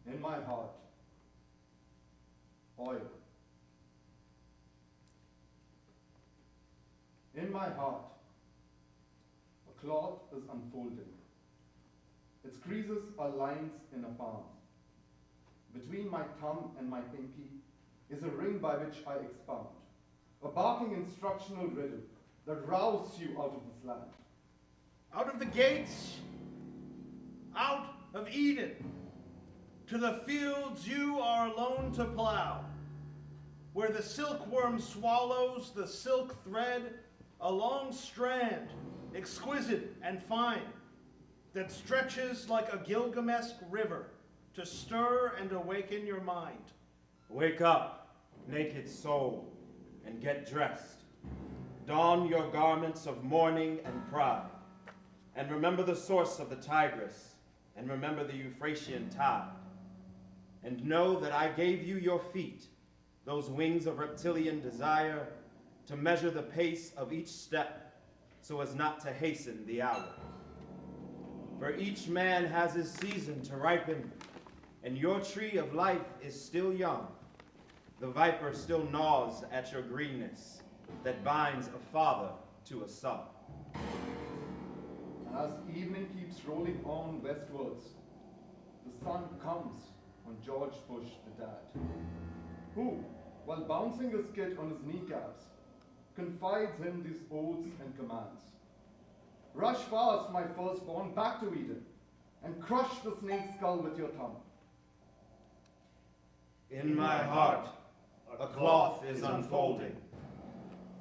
In my heart, oil. In my heart, a cloth is unfolding. Its creases are lines in a palm. Between my thumb and my pinky is a ring by which I expound, a barking instructional riddle that rouses you out of this land. Out of the gates, out of Eden, to the fields you are alone to plow, where the silkworm swallows the silk thread, a long strand, exquisite and fine, that stretches like a Gilgamesque river to stir and awaken your mind. Wake up, naked soul, and get dressed. Don your garments of mourning and pride, and remember the source of the Tigris, and remember the Euphrasian tide. And know that I gave you your feet, those wings of reptilian desire, to measure the pace of each step, so as not to hasten the hour. For each man has his season to ripen, and your tree of life is still young. The viper still gnaws at your greenness that binds a father to a son. And as evening keeps rolling on westwards, the sun comes on George Bush the dad, who, while bouncing his kid on his kneecaps, confides him these oaths and commands. Rush fast, my firstborn, back to Eden, and crush the snake's skull with your thumb. In my heart, a cloth is unfolding,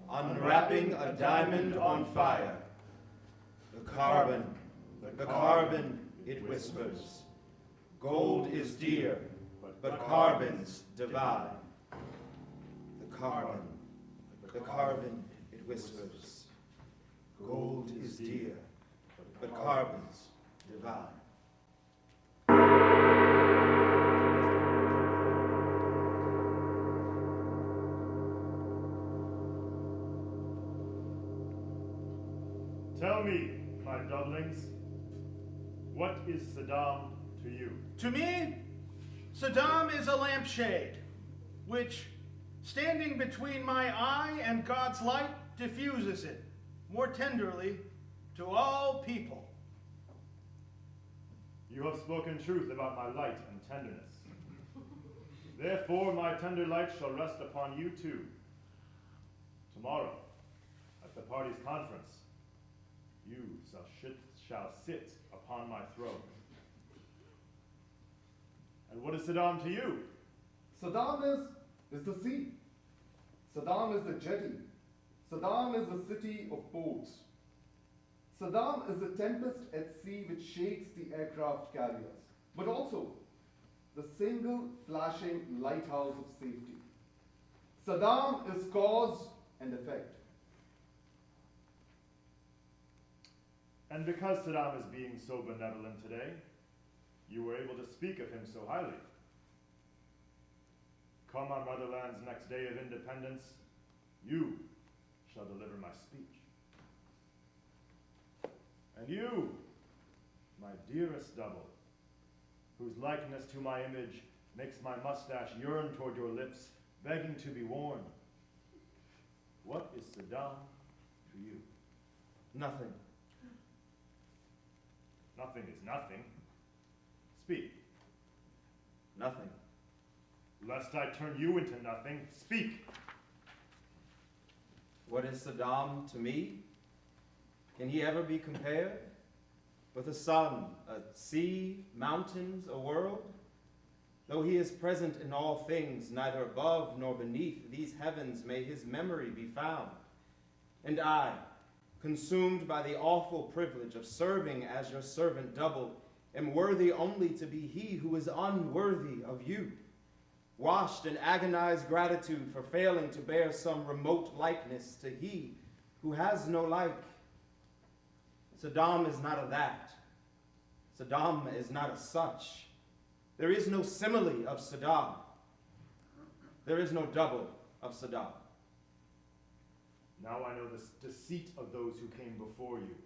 unwrapping a diamond on fire. The carbon, it whispers. Gold is dear, but carbon's divine. The carbon, it whispers. Gold is dear, but carbon's divine. Tell me, my dumplings, what is SADDAM to you? To me, SADDAM is a lampshade, which, standing between my eye and God's light, diffuses it more tenderly to all people. You have spoken truth about my light and tenderness. Therefore, my tender light shall rest upon you too. Tomorrow, at the party's conference, you shall sit upon my throne. And what is SADDAM to you? SADDAM is the sea. SADDAM is the jetty. SADDAM is the city of ports. SADDAM is the tempest at sea which shakes the aircraft carriers, but also the single flashing lighthouse of safety. SADDAM is cause and effect. And because SADDAM is being so benevolent today, you were able to speak of him so highly. Come on Motherland's next day of independence, you shall deliver my speech. And you, my dearest double, whose likeness to my image makes my mustache yearn toward your lips, begging to be worn. What is SADDAM to you? Nothing. Nothing is nothing. Speak. Nothing. Lest I turn you into nothing, speak. What is SADDAM to me? Can he ever be compared with a sun, a sea, mountains, a world? Though he is present in all things, neither above nor beneath these heavens may his memory be found. And I, consumed by the awful privilege of serving as your servant double, am worthy only to be he who is unworthy of you, washed in agonized gratitude for failing to bear some remote likeness to he who has no like. SADDAM is not a that. SADDAM is not a such. There is no simile of SADDAM. There is no double of SADDAM. Now I know the deceit of those who came before you.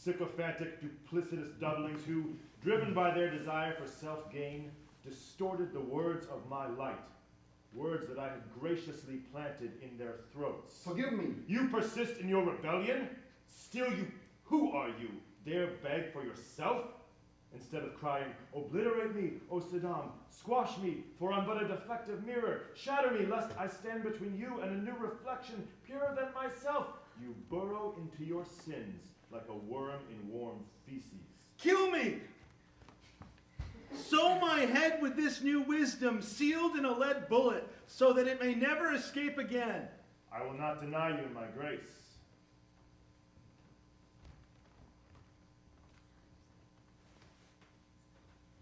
sycophantic, duplicitous doublings who, driven by their desire for self-gain, distorted the words of my light, words that I had graciously planted in their throats. Forgive me. You persist in your rebellion? Still you, who are you? Dare beg for yourself? Instead of crying, obliterate me, O Saddam, squash me, for I'm but a defective mirror, shatter me, lest I stand between you and a new reflection, purer than myself. You burrow into your sins like a worm in warm feces. Kill me! Sow my head with this new wisdom, sealed in a lead bullet, so that it may never escape again. I will not deny you my grace.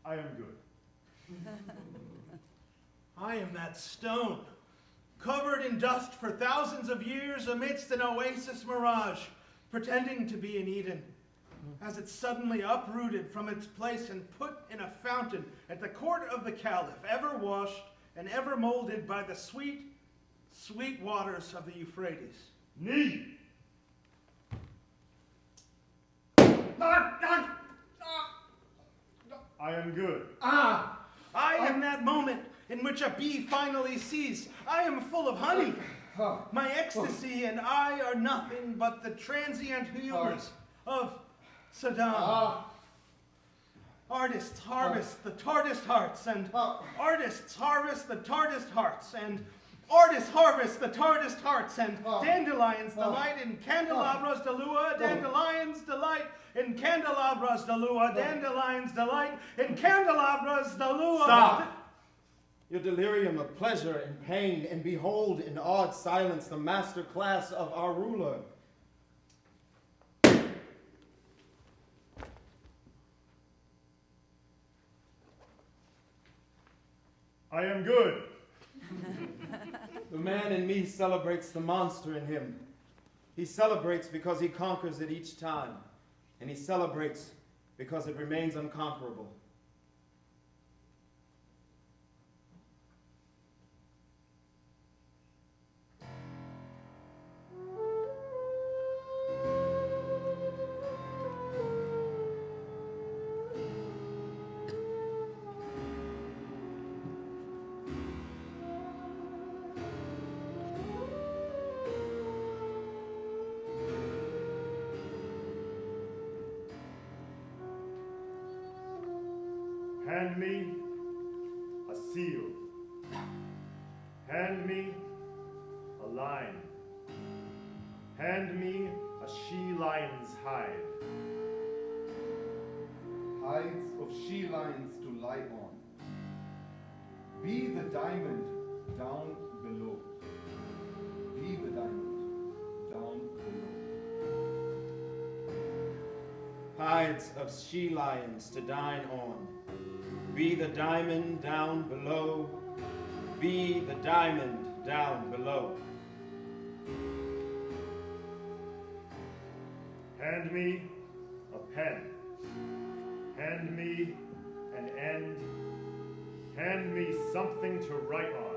I am good. I am that stone, covered in dust for thousands of years amidst an oasis mirage, pretending to be in Eden, as it suddenly uprooted from its place and put in a fountain at the court of the Caliph, ever washed and ever molded by the sweet, sweet waters of the Euphrates. Knee! I am good. I am that moment in which a bee finally sees. I am full of honey. My ecstasy and I are nothing but the transient humors of Saddam. Artists harvest the tartest hearts, and artists harvest the tartest hearts, and artists harvest the tartest hearts, and dandelions delight in candelabras de lua, dandelions delight in candelabras de lua, dandelions delight in candelabras de lua. Stop! Your delirium of pleasure and pain, and behold in awed silence the master class of our ruler. I am good. The man in me celebrates the monster in him. He celebrates because he conquers it each time, and he celebrates because it remains unconquerable. Hand me a seal. Hand me a line. Hand me a she-lion's hide. Hides of she-lions to lie on. Be the diamond down below. Be the diamond down below. Hides of she-lions to dine on. Be the diamond down below. Be the diamond down below. Hand me a pen. Hand me an end. Hand me something to write on.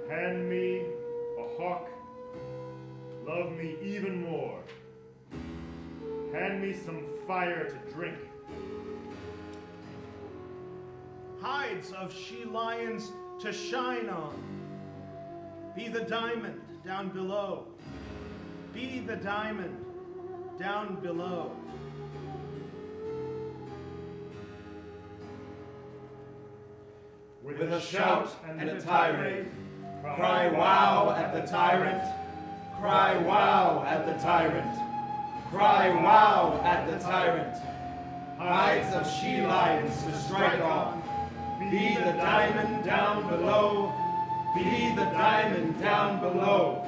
Hand me a hawk. Love me even more. Hand me some fire to drink. Hides of she-lions to shine on. Be the diamond down below. Be the diamond down below. With a shout and a tirade, cry wow at the tyrant. Cry wow at the tyrant. Cry wow at the tyrant. Hides of she-lions to strike on. Be the diamond down below. Be the diamond down below.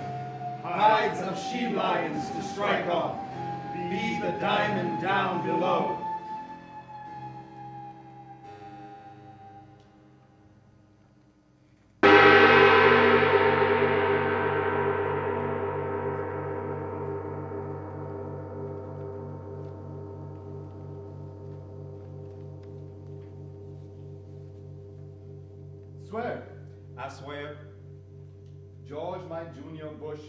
Hides of she-lions to strike on. Be the diamond down below. Swear. I swear, George, my junior Bush,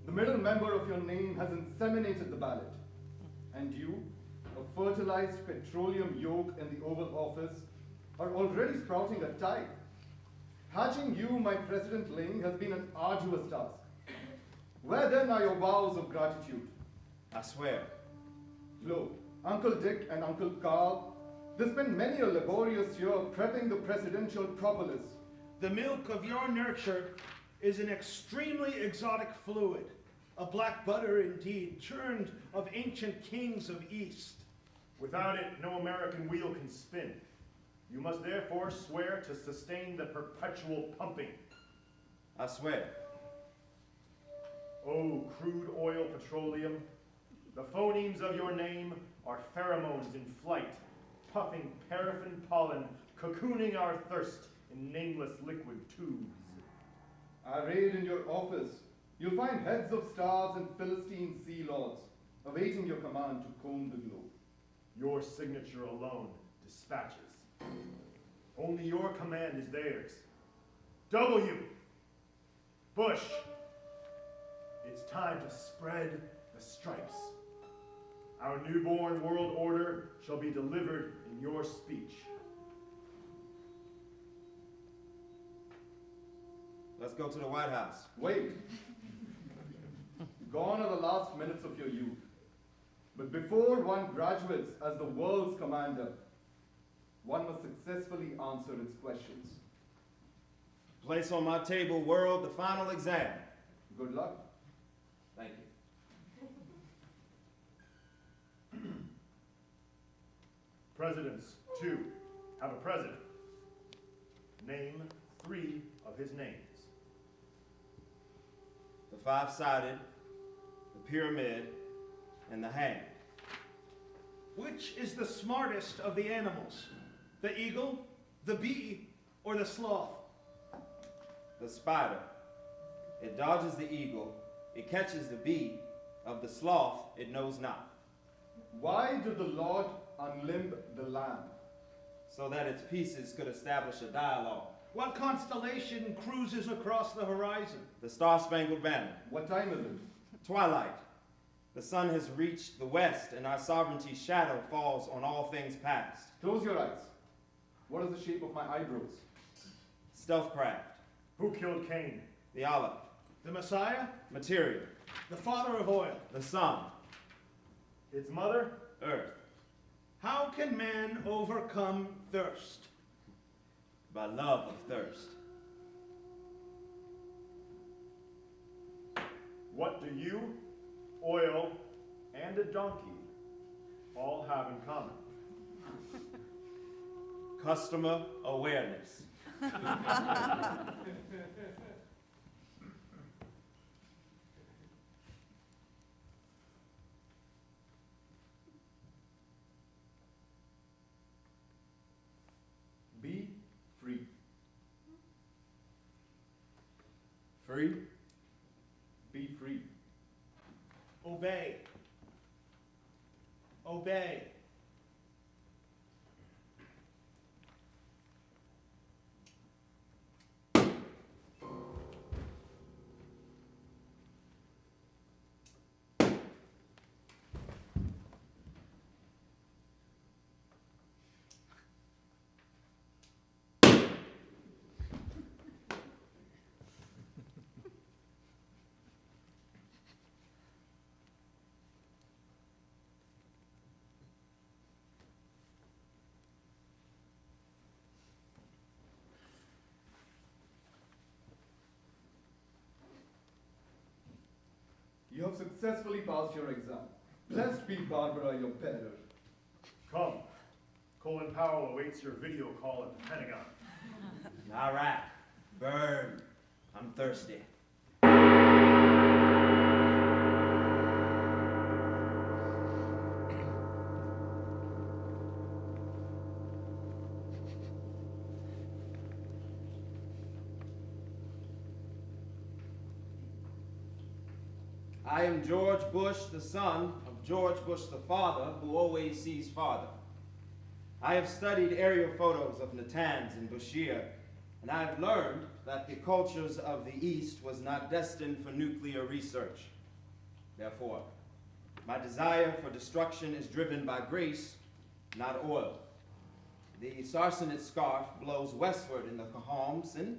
The middle member of your name has inseminated the ballot. And you, a fertilized petroleum yolk in the Oval Office, are already sprouting a tide. Hatching you, my President-ling, has been an arduous task. Where then are your vows of gratitude? I swear. Lo, Uncle Dick and Uncle Carl, they spent many a laborious year prepping the presidential propolis. The milk of your nurture is an extremely exotic fluid, a black butter indeed, churned of ancient kings of East. Without it, no American wheel can spin. You must therefore swear to sustain the perpetual pumping. I swear. O crude oil petroleum, the phonemes of your name are pheromones in flight, puffing paraffin pollen, cocooning our thirst in nameless liquid tubes. Arrayed in your office, you'll find heads of stars and Philistine sea lords, awaiting your command to comb the globe. Your signature alone dispatches. Only your command is theirs. W. Bush. It's time to spread the stripes. Our newborn world order shall be delivered in your speech. Let's go to the White House. Wait. Gone are the last minutes of your youth. But before one graduates as the world's commander, one must successfully answer its questions. Place on my table, world, the final exam. Good luck. Thank you. Presidents, 2, have a president. Name 3 of his names. The five-sided, the pyramid, and the hand. Which is the smartest of the animals? The eagle, the bee, or the sloth? The spider. It dodges the eagle, it catches the bee. Of the sloth, it knows not. Why did the Lord unlimb the lamb? So that its pieces could establish a dialogue. What constellation cruises across the horizon? The Star-Spangled Banner. What time is it? Twilight. The sun has reached the west, and our sovereignty's shadow falls on all things past. Close your eyes. What is the shape of my eyebrows? Stealthcraft. Who killed Cain? The olive. The Messiah? Material. The father of oil? The sun. Its mother? Earth. How can man overcome thirst? By love of thirst. What do you, oil, and a donkey all have in common? Customer awareness. Be free. Free. Be free. Obey. Obey. You have successfully passed your exam. Blessed be Barbara, your bearer. Come. Colin Powell awaits your video call at the Pentagon. All right. Burn. I'm thirsty. I am George Bush, the son of George Bush, the father, who always sees farther. I have studied aerial photos of Natanz and Bashir, And I have learned that the cultures of the East was not destined for nuclear research. Therefore, my desire for destruction is driven by grace, not oil. The sarsenet scarf blows westward in the Kahomsin,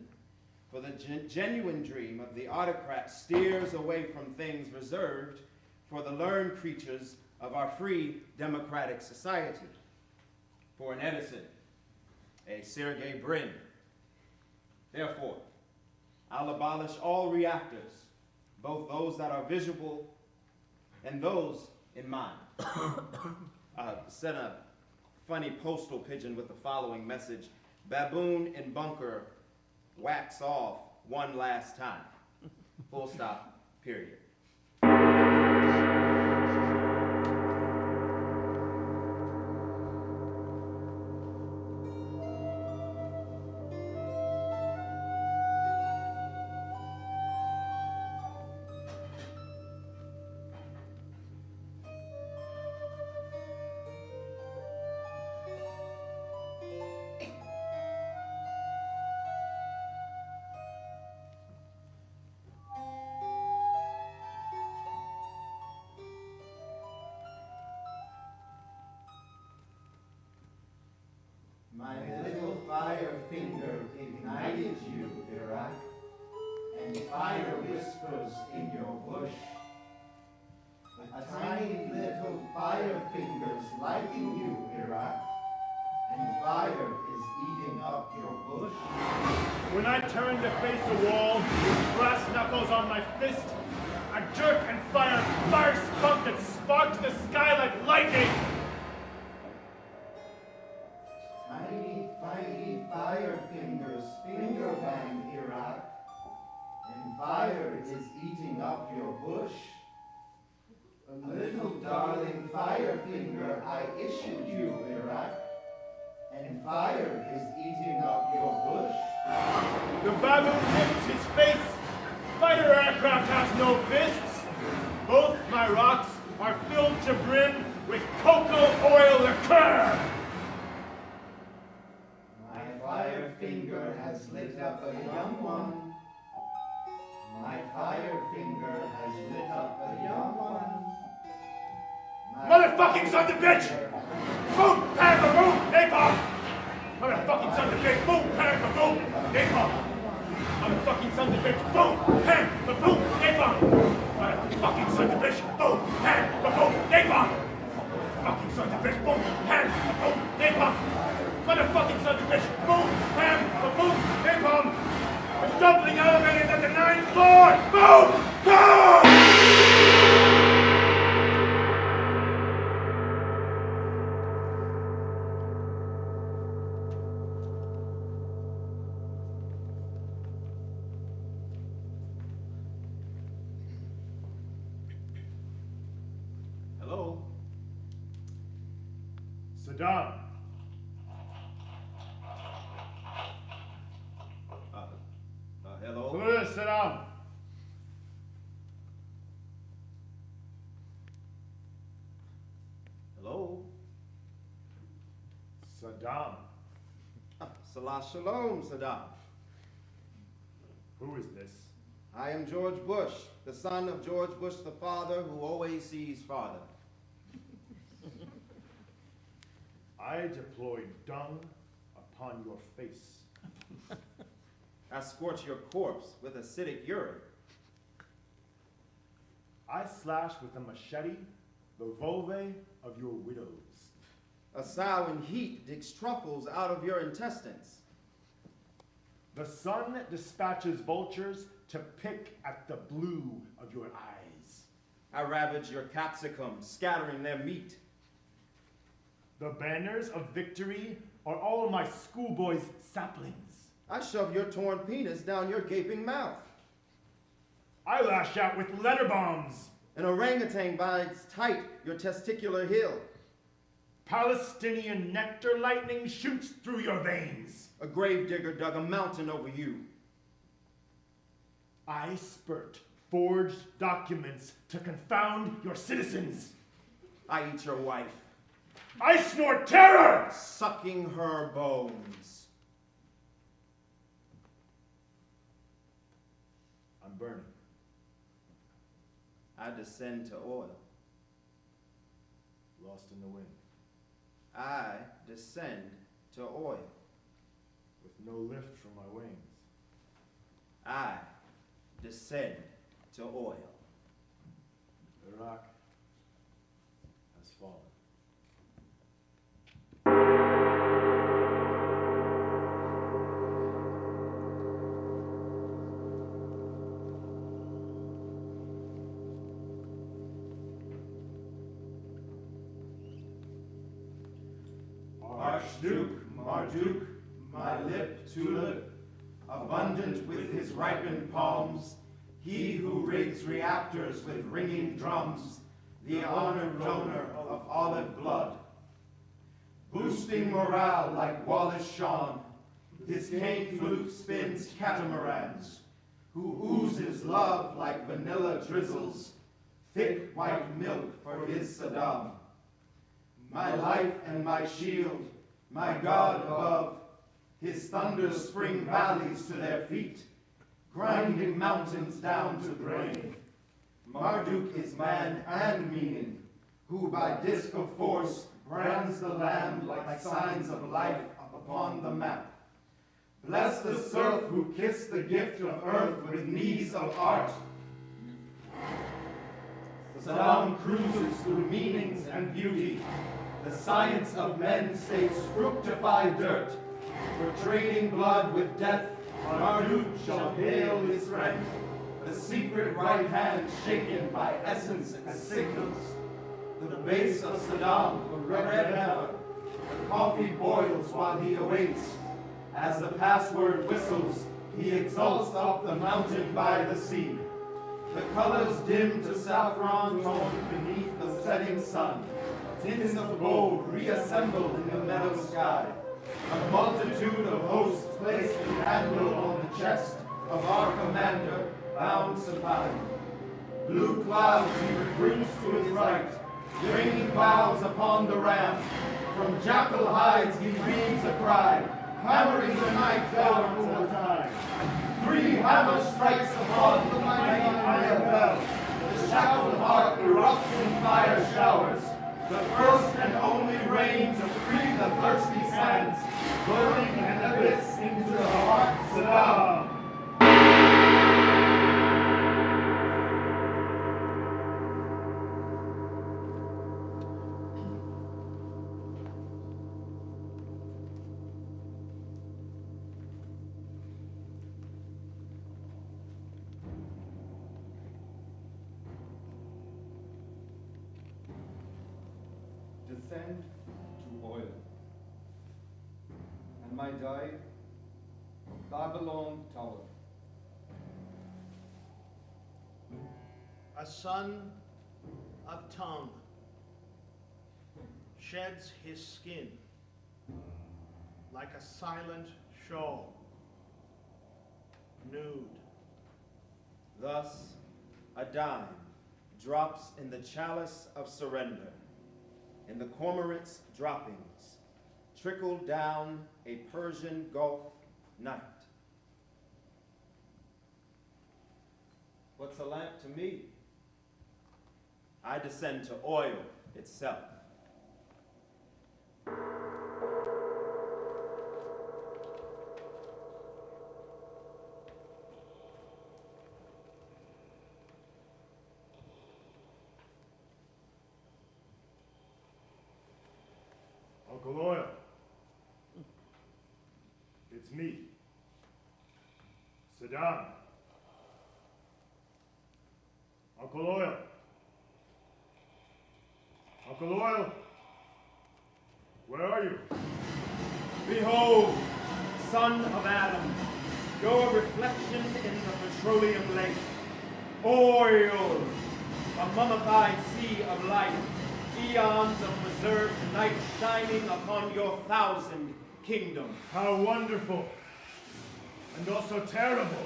for the genuine dream of the autocrat steers away from things reserved for the learned creatures of our free democratic society. For an Edison, a Sergey Brin. Therefore, I'll abolish all reactors, both those that are visual and those in mind. Sent a funny postal pigeon with the following message: baboon in bunker, wax off one last time. Full stop, period. My little fire finger ignited you, Iraq, and fire whispers in your bush. A tiny little fire finger's lighting you, Iraq, and fire is eating up your bush. When I turn to face the wall, with brass knuckles on my fist, I jerk and fire spunk that sparks the sky like lightning. Tiny, tiny fire fingers finger bang, Iraq, and fire is eating up your bush. A little darling fire finger I issued you, Iraq, and fire is eating up your bush. The baboon lifts his face. Fighter aircraft has no fists. Both my rocks are filled to brim with cocoa oil liqueur. My fire finger has lit up a young one. My fire finger has lit up a young one. Motherfucking son of a bitch! Boom, bang, boom, napalm! Motherfucking son of a bitch! Boom, bang, boom, napalm! Motherfucking son of a bitch! Boom, bang, boom, napalm! Motherfucking son of a bitch! Boom, bang, boom, napalm! Fucking son of a bitch! Boom, bang, boom, napalm! Motherfucking son of a bitch! Boom, bang, boom, napalm! The dumpling elevators at the 9th floor! Boom, boom! Hello? Saddam. Hello? Who is Saddam? Hello? Saddam. Salah shalom, Saddam. Who is this? I am George Bush, the son of George Bush the father who always sees farther. I deploy dung upon your face. I scorch your corpse with acidic urine. I slash with a machete the vulvae of your widows. A sow in heat digs truffles out of your intestines. The sun dispatches vultures to pick at the blue of your eyes. I ravage your capsicums, scattering their meat. The banners of victory are all my schoolboys' saplings. I shove your torn penis down your gaping mouth. I lash out with letter bombs. An orangutan binds tight your testicular heel. Palestinian nectar lightning shoots through your veins. A gravedigger dug a mountain over you. I spurt forged documents to confound your citizens. I eat your wife, I snort terror! sucking her bones. I'm burning. I descend to oil. Lost in the wind. I descend to oil. With no lift from my wings. I descend to oil. Iraq has fallen. Archduke, Marduk, my lip tulip, abundant with his ripened palms, he who rigs reactors with ringing drums, the honored donor of olive blood. Boosting morale like Wallace Shawn, his cane flute spins catamarans, who oozes love like vanilla drizzles, thick white milk for his Saddam. My life and my shield, my God above, his thunders spring valleys to their feet, grinding mountains down to grain. Marduk is man and meaning, who by disc of force brands the land like signs of life upon the map. Bless the serf who kissed the gift of earth with knees of art. Saddam cruises through meanings and beauty. The science of men states fructify dirt. For trading blood with death, Marduk shall hail his friend. The secret right hand shaken by essence and signals. The base of Saddam, the red heifer. The coffee boils while he awaits. As the password whistles, he exalts up the mountain by the sea. The colors dim to saffron tone beneath the setting sun. Tints of gold reassembled in the meadow sky. A multitude of hosts placed a candle on the chest of our commander, bound supine. Blue clouds he recruits to his right, raining clouds upon the ram. From jackal hides he reads a cry, hammering the night down over time. 3 hammer strikes upon the mighty iron bell. The shackled heart erupts in fire showers. The first and only rain to free the thirsty sands, burning an abyss into the heart of Saddam. Descend to oil. And my dive, Babylon Tower. A son of tongue sheds his skin like a silent shawl, nude. Thus, a dime drops in the chalice of surrender. In the cormorant's droppings, trickle down a Persian Gulf night. What's a lamp to me? I descend to oil itself. Uncle Oil. It's me. Saddam. Uncle Oil. Uncle Oil. Where are you? Behold, son of Adam, your reflection in the petroleum lake. Oil, a mummified sea of light. Eons of preserved night shining upon your 1,000 kingdoms. How wonderful and also terrible.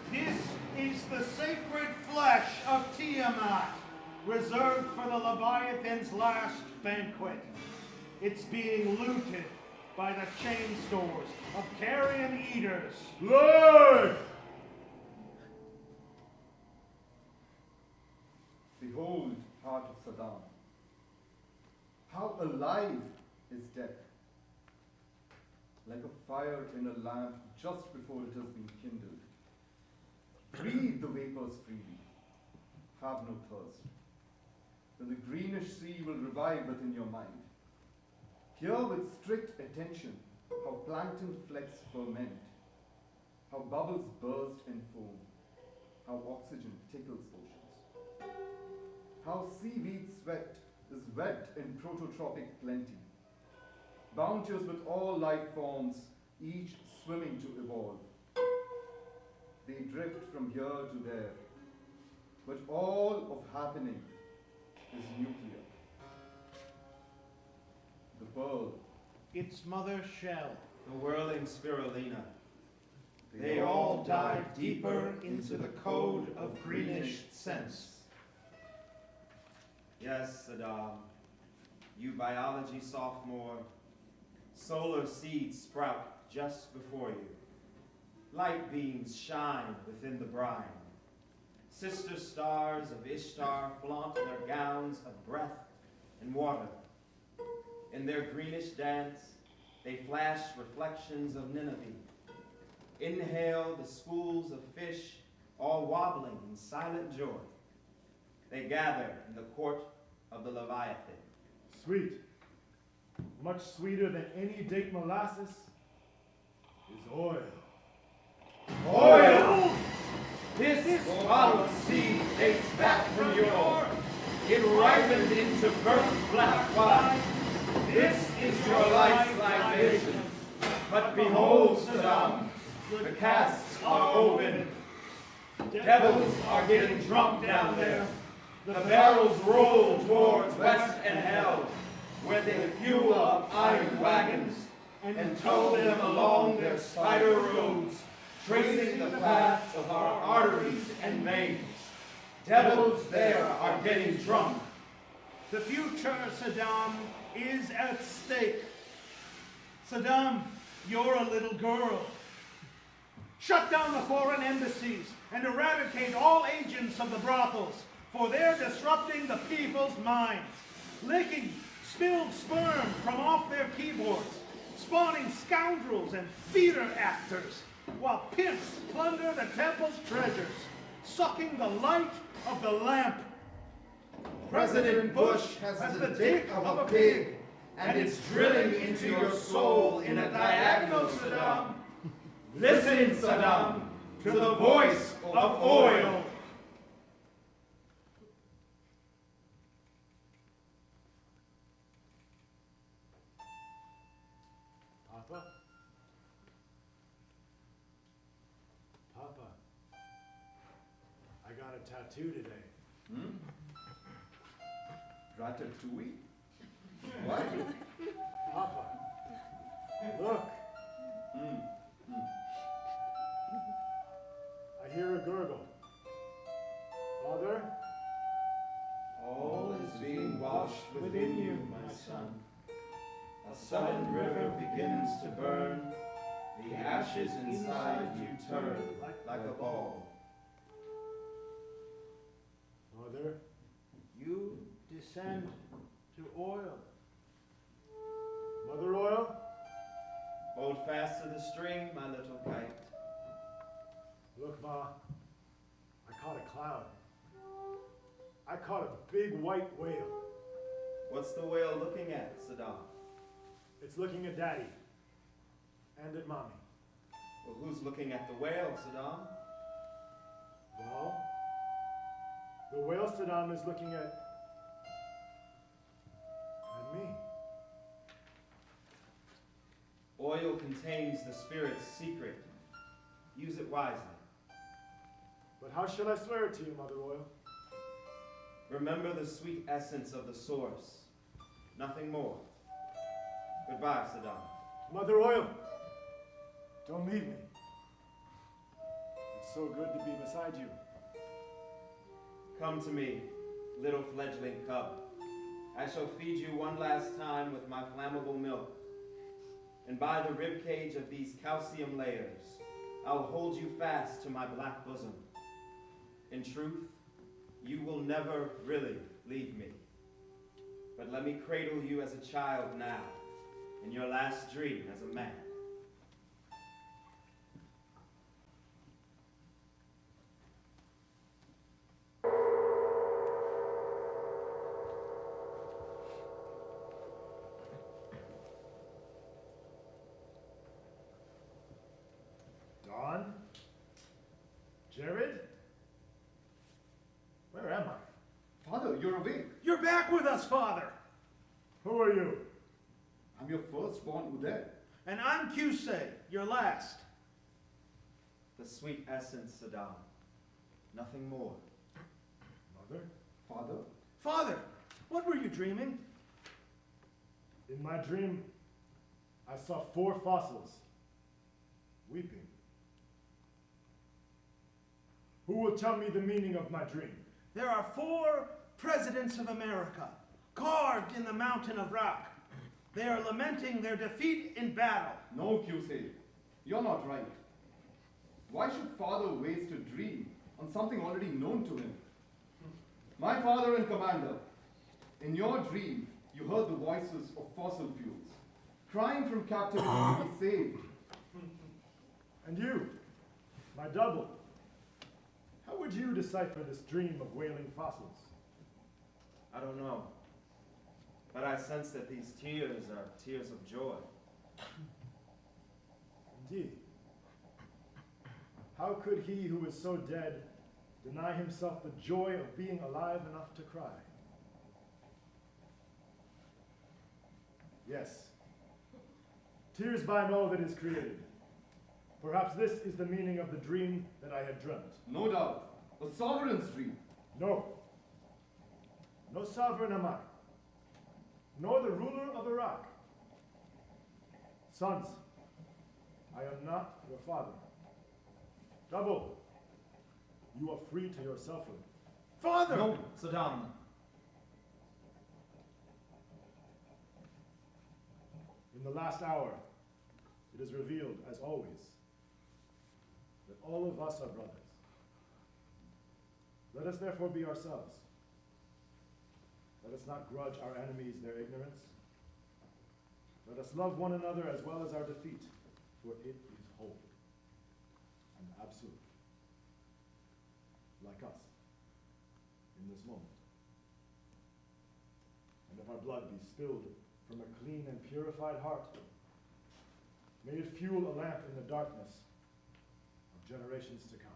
This is the sacred flesh of Tiamat, reserved for the Leviathan's last banquet. It's being looted by the chain stores of carrion eaters. Lord! Saddam. How alive is death? Like a fire in a lamp just before it has been kindled. Breathe the vapors freely. Have no thirst. Then the greenish sea will revive within your mind. Hear with strict attention how plankton flecks ferment, how bubbles burst and foam, how oxygen tickles oceans, how seaweed sweat is wet in prototropic plenty, bounteous with all life forms, each swimming to evolve. They drift from here to there, but all of happening is nuclear. The pearl, Its mother shell. The whirling spirulina. They all dive deeper into the code of greenish sense. Yes, Saddam, you biology sophomore, solar seeds sprout just before you. Light beams shine within the brine. Sister stars of Ishtar flaunt their gowns of breath and water. In their greenish dance, they flash reflections of Nineveh. Inhale the schools of fish, all wobbling in silent joy. They gather in the court of the Leviathan. Sweet, much sweeter than any date molasses, is oil. Oil! This bottled seed dates back from yore. It ripened into burnt black wine. This is your life's libation. But behold, Saddam, the casks are open. Devils are getting drunk down there. The barrels roll towards west and hell, where they fuel up iron wagons and tow them along their spider roads, tracing the path of our arteries and veins. Devils there are getting drunk. The future, Saddam, is at stake. Saddam, you're a little girl. Shut down the foreign embassies and eradicate all agents of the brothels, for they're disrupting the people's minds, licking spilled sperm from off their keyboards, spawning scoundrels and theater actors, while pimps plunder the temple's treasures, sucking the light of the lamp. President Bush has the dick of a pig, and it's drilling into your soul in a diagonal, Saddam. Listen, Saddam, to the voice of oil. Papa? Papa, I got a tattoo today. Ratatouille? What? Papa, look. I hear a gurgle. Father? All is being washed within you, my son. A sudden river begins to burn. The ashes inside you turn like a ball. Mother? You descend to oil. Mother oil? Hold fast to the string, my little kite. Look, Ma. I caught a cloud. I caught a big white whale. What's the whale looking at, Saddam? It's looking at Daddy. And at Mommy. Well, who's looking at the whale, Saddam? Well, the whale Saddam is looking at me. Oil contains the spirit's secret. Use it wisely. But how shall I swear it to you, Mother Oil? Remember the sweet essence of the source. Nothing more. Goodbye, Saddam. Mother Oil, don't leave me. It's so good to be beside you. Come to me, little fledgling cub. I shall feed you one last time with my flammable milk. And by the ribcage of these calcium layers, I'll hold you fast to my black bosom. In truth, you will never really leave me. But let me cradle you as a child now, in your last dream as a man. Dawn? Jared? Where am I? Father, you're awake. You're back with us, Father. Who are you? I'm your firstborn Uday. And I'm Kusei, your last. The sweet essence, Saddam. Nothing more. Mother? Father, Father, what were you dreaming? In my dream, I saw 4 fossils, weeping. Who will tell me the meaning of my dream? There are 4 presidents of America, carved in the mountain of rock. They are lamenting their defeat in battle. no, Kusei, you're not right. Why should father waste a dream on something already known to him? My father and commander, in your dream, you heard the voices of fossil fuels, crying from captivity to be saved. And you, my double, how would you decipher this dream of wailing fossils? I don't know. But I sense that these tears are tears of joy. Indeed. How could he who is so dead deny himself the joy of being alive enough to cry? Yes. Tears bind all that is created. Perhaps this is the meaning of the dream that I had dreamt. No doubt, a sovereign's dream. No. No sovereign am I, nor the ruler of Iraq. Sons, I am not your father. Double, you are free to your selfhood. Father! No, Saddam, In the last hour, it is revealed, as always, that all of us are brothers. Let us therefore be ourselves. Let us not grudge our enemies their ignorance. Let us love one another as well as our defeat, for it is whole and absolute, like us, in this moment. And if our blood be spilled from a clean and purified heart, may it fuel a lamp in the darkness of generations to come.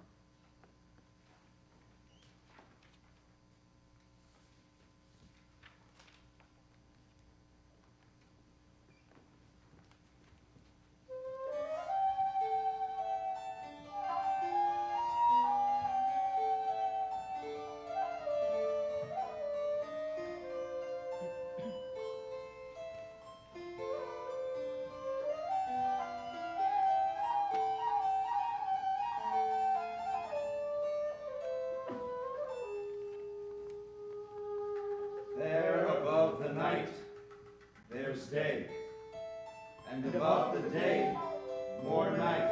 there above the night, there's day, and above the day, more night.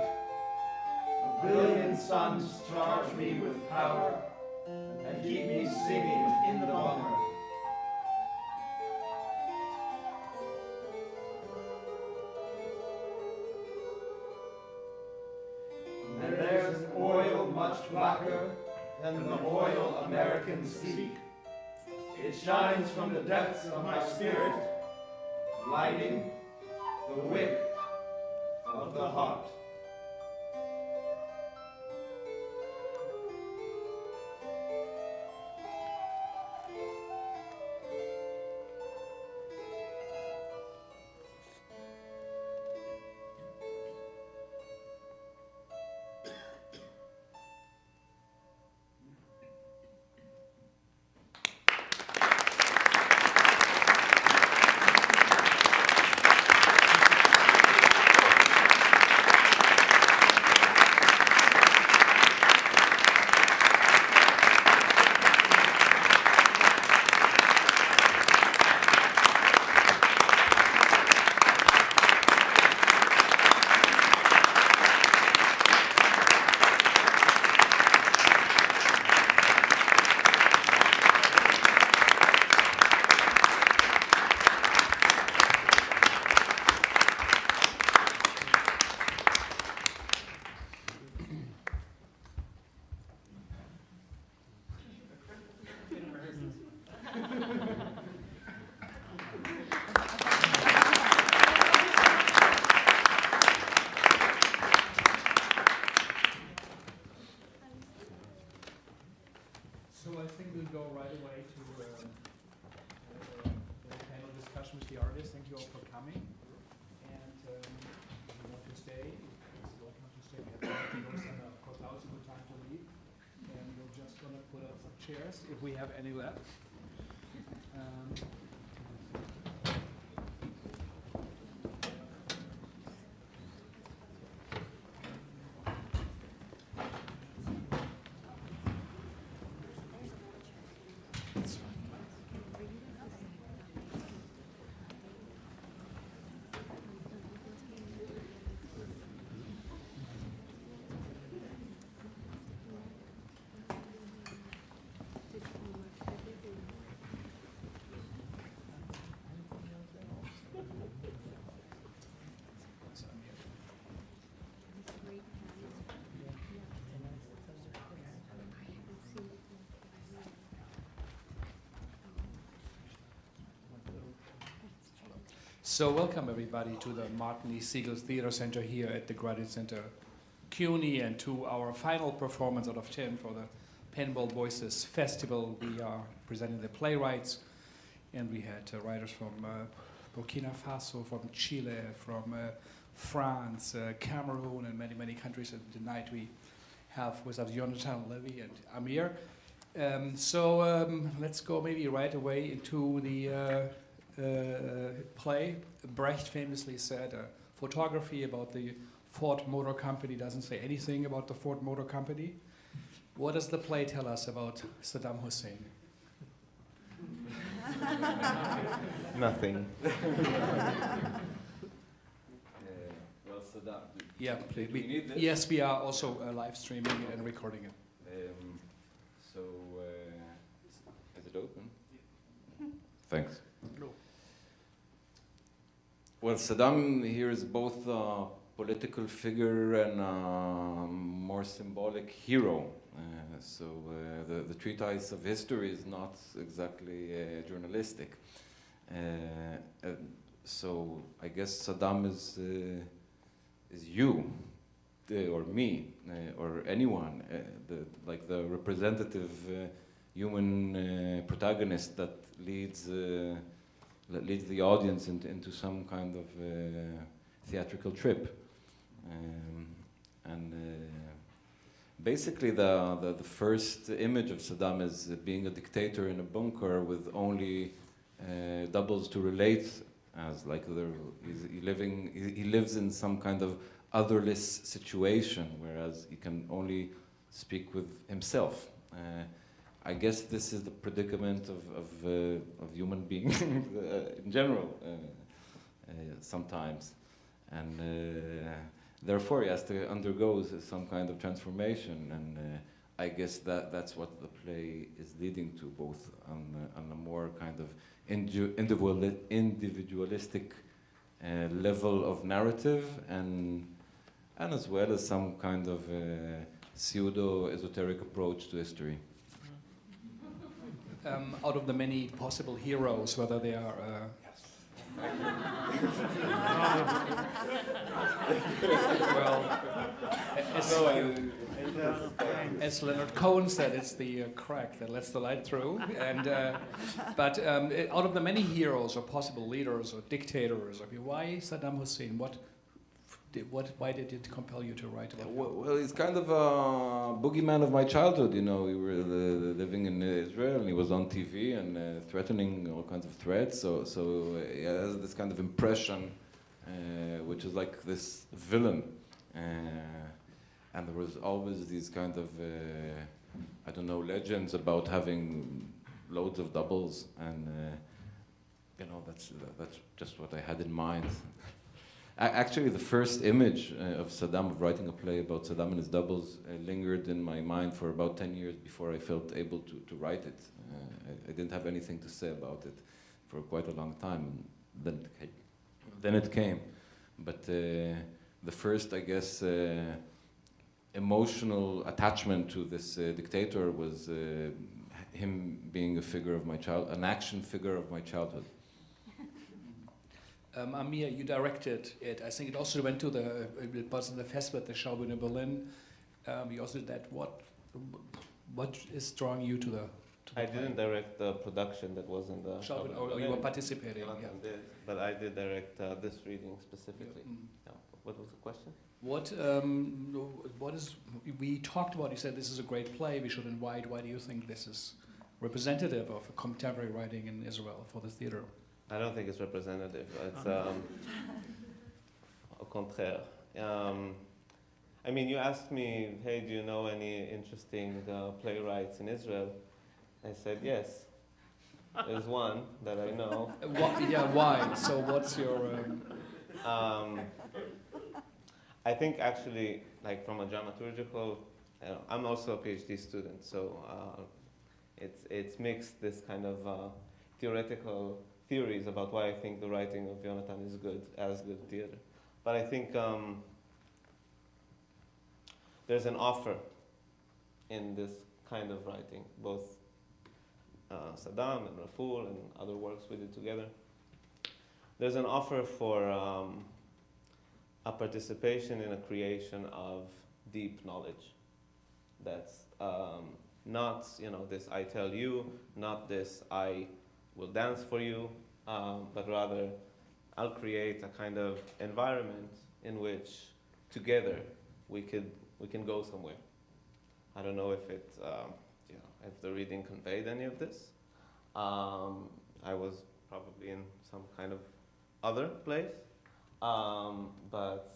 A billion suns charge me with power, and keep me singing in the bunker. And there's an oil much blacker than the oil Americans seek. It shines from the depths of my spirit, lighting the wick of the heart. chairs, if we have any left. So welcome everybody to the Martin E. Siegel Theater Center here at the Graduate Center CUNY, and to our final performance out of 10 for the Penbold Voices Festival. We are presenting the playwrights, and we had writers from Burkina Faso, from Chile, from France, Cameroon, and many, many countries. And tonight we have with us Yonatan Levy and Amir. Let's go maybe right away into the play. Brecht famously said, photography about the Ford Motor Company doesn't say anything about the Ford Motor Company. What does the play tell us about Saddam Hussein? Nothing. Well, Saddam. Yeah, please. Do you need this? Yes, we are also live streaming it and recording it. Is it open? Thanks. No. Well, Saddam here is both a political figure and a more symbolic hero. The treatise of history is not exactly journalistic. So I guess Saddam is you, or me, or anyone, the representative human protagonist that leads the audience into some kind of theatrical trip. Basically the first image of Saddam is being a dictator in a bunker with only doubles to relate as, like he lives in some kind of otherless situation, whereas he can only speak with himself. I guess this is the predicament of human beings in general, sometimes, and therefore he has to undergo some kind of transformation, and I guess that's what the play is leading to, both on a more kind of individualistic level of narrative, and as well as some kind of pseudo-esoteric approach to history. Out of the many possible heroes, whether they are as Leonard Cohen said, it's the crack that lets the light through. And but out of the many heroes or possible leaders or dictators, why Saddam Hussein? Why did it compel you to write about him? Well, he's kind of a boogeyman of my childhood. You know, we were living in Israel, and he was on TV and threatening all kinds of threats. So he has this kind of impression, which is like this villain. And there was always these kind of, I don't know, legends about having loads of doubles, and you know, that's just what I had in mind. Actually, the first image of Saddam, of writing a play about Saddam and his doubles, lingered in my mind for about 10 years before I felt able to write it. I didn't have anything to say about it for quite a long time, and then it came. But the first, I guess, emotional attachment to this dictator was him being a figure of my an action figure of my childhood. Amir, you directed it. I think it also went to it was in the festival at the Schaubuhne in Berlin. You also did that. What is drawing you to the I didn't direct the production that was in the Schaubuhne. Oh, you were participating, yeah. But I did direct this reading specifically. Yeah. Yeah. What was the question? What is, we talked about, you said this is a great play, we should invite. Why do you think this is representative of contemporary writing in Israel for the theater? I don't think it's representative. It's au contraire. I mean, you asked me, hey, do you know any interesting playwrights in Israel? I said yes. There's one that I know. Why? So what's your... I think actually, like from a dramaturgical, I'm also a PhD student, so it's mixed, this kind of theoretical theories about why I think the writing of Yonatan is good, as good theater. But I think there's an offer in this kind of writing, both SADDAM and Raful and other works we did together. There's an offer for a participation in a creation of deep knowledge. That's not, this I tell you, not this I will dance for you, but rather I'll create a kind of environment in which together we can go somewhere. I don't know if it, if the reading conveyed any of this. I was probably in some kind of other place, but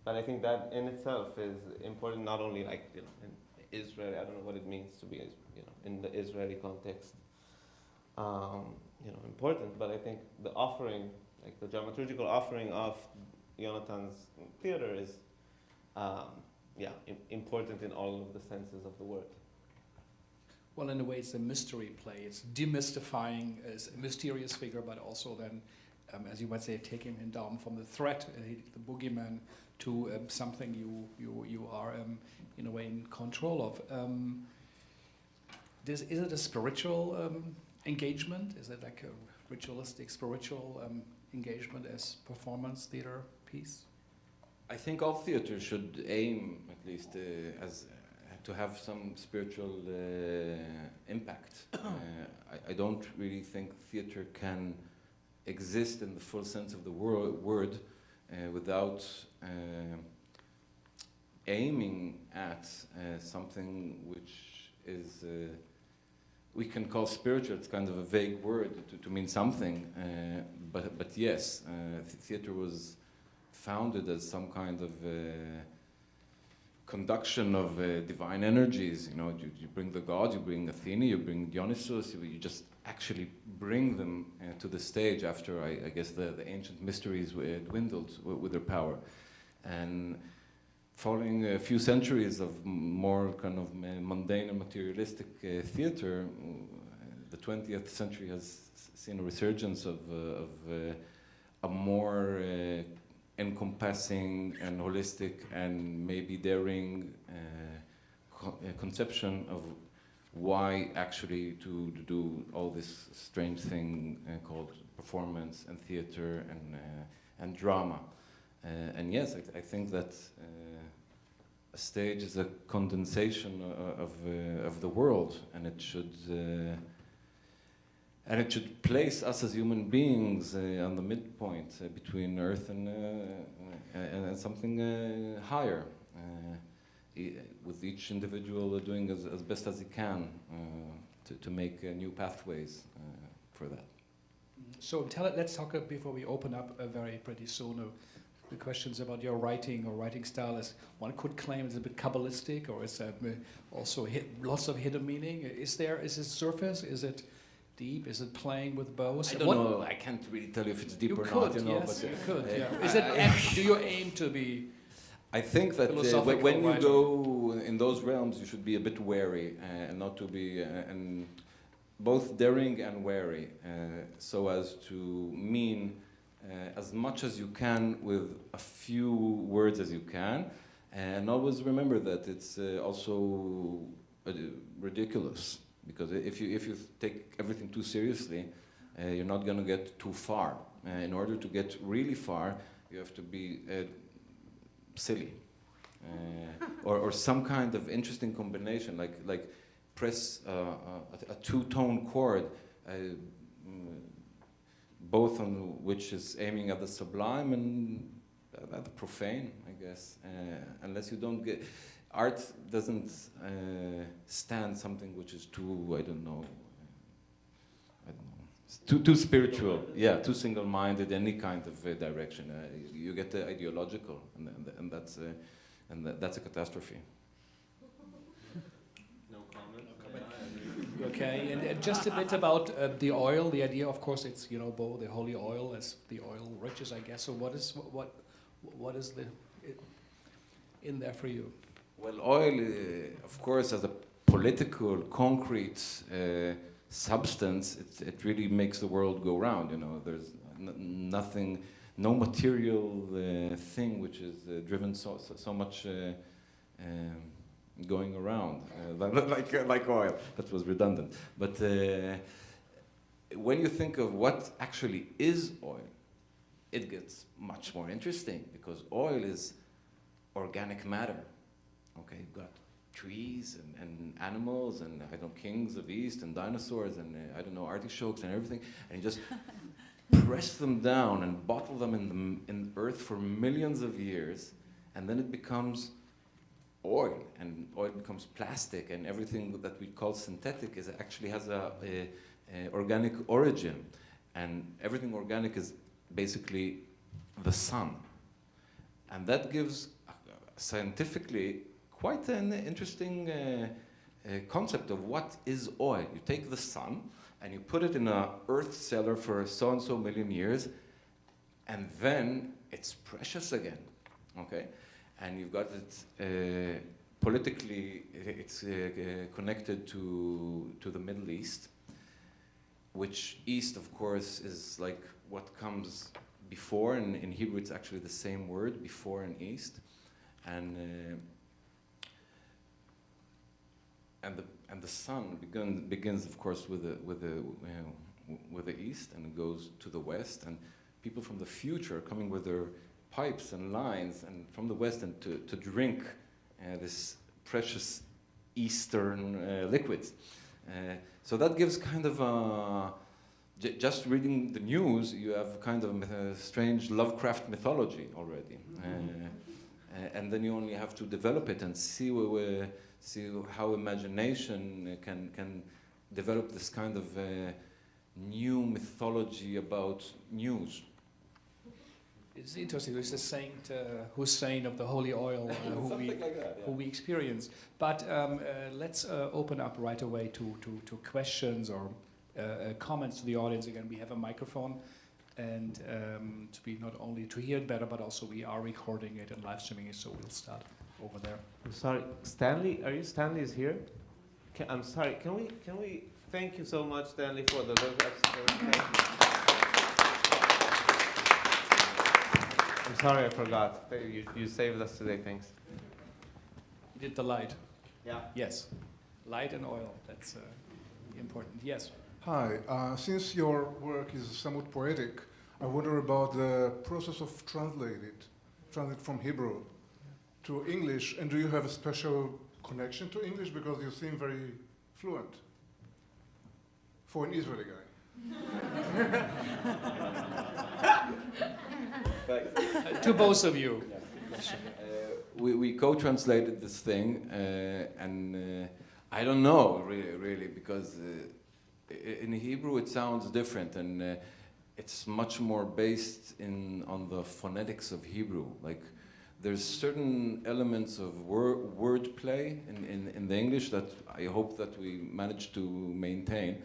I think that in itself is important. Not only in Israel, I don't know what it means to be, in the Israeli context, important. But I think the offering, like the dramaturgical offering of Yonatan's theater is, important in all of the senses of the word. Well, in a way, it's a mystery play. It's demystifying a mysterious figure, but also then, as you might say, taking him down from the threat, the boogeyman, to something you are, in a way, in control of. Is it a spiritual engagement? Is it like a ritualistic, spiritual engagement as performance theater piece? I think all theater should aim, at least, to have some spiritual impact. I don't really think theater can exist in the full sense of the word without aiming at something which is, we can call spiritual. It's kind of a vague word to mean something, but yes, theater was founded as some kind of conduction of divine energies. You bring the gods, you bring Athena, you bring Dionysus, you just actually bring them to the stage after, I guess, the ancient mysteries dwindled with their power. And following a few centuries of more kind of mundane and materialistic theater, the 20th century has seen a resurgence of a more encompassing and holistic and maybe daring conception of why actually to do all this strange thing called performance and theater and drama. And yes, I think that a stage is a condensation of the world, and it should place us as human beings on the midpoint between Earth and something higher, with each individual doing as best as he can to make new pathways for that. So let's talk before we open up very pretty soon the questions about your writing or writing style. As one could claim it's a bit Kabbalistic, or is that also lots of hidden meaning? Is it surface? Is it deep? Is it playing with bows? I don't know. I can't really tell you if it's deep or not. Yes, you could. Yeah. Is it? Do you aim to be? I think that when you go in those realms, you should be a bit wary and not to be and both daring and wary, so as to mean as much as you can with a few words as you can, and always remember that it's also ridiculous. Because if you take everything too seriously, you're not going to get too far. In order to get really far, you have to be silly, or some kind of interesting combination, like press a two-tone chord, both on which is aiming at the sublime and that's profane, I guess, unless you don't get, art doesn't stand something which is too, I don't know, it's too spiritual, yeah, too single-minded, any kind of direction. You get the ideological, and that's a catastrophe. No comment. Okay, and just a bit about the oil. The idea, of course, it's the holy oil as the oil riches, I guess. So what is the in there for you? Well, oil, of course, as a political, concrete substance, it really makes the world go round. There's nothing, no material thing which is driven so much going around like oil. That was redundant. But when you think of what actually is oil, it gets much more interesting, because oil is organic matter. Okay, you've got trees and animals and kings of the East and dinosaurs and artichokes and everything, and you just press them down and bottle them in earth for millions of years, and then it becomes oil, and oil becomes plastic, and everything that we call synthetic actually has a organic origin, and everything organic is basically the sun, and that gives scientifically quite an interesting concept of what is oil. You take the sun and you put it in an earth cellar for so and so million years, and then it's precious again, okay? And you've got it politically, it's connected to the Middle East, which East, of course, is like what comes before, and in Hebrew it's actually the same word, before and East, and the sun begins, of course, with the East, and it goes to the West, and people from the future are coming with their pipes and lines and from the West, and to drink this precious Eastern liquids. So that gives kind of just reading the news, you have kind of a strange Lovecraft mythology already, and then you only have to develop it and see how imagination can develop this kind of new mythology about news. It's interesting. There's the Saint Hussein of the holy oil who we experience. But let's open up right away to questions or comments to the audience. Again, we have a microphone, and to be not only to hear it better, but also we are recording it and live streaming it. So we'll start over there. I'm sorry, Stanley. Stanley is here? I'm sorry. Can we thank you so much, Stanley, for the thank you. I'm sorry, I forgot. You saved us today. Thanks. You did the light. Yeah. Yes, light and oil. That's important. Yes. Hi. Since your work is somewhat poetic, I wonder about the process of translate from Hebrew to English, and do you have a special connection to English, because you seem very fluent for an Israeli guy? To both of you. We co-translated this thing, and I don't know really, because in Hebrew it sounds different, and it's much more based on the phonetics of Hebrew. Like, there's certain elements of wordplay in the English that I hope that we manage to maintain.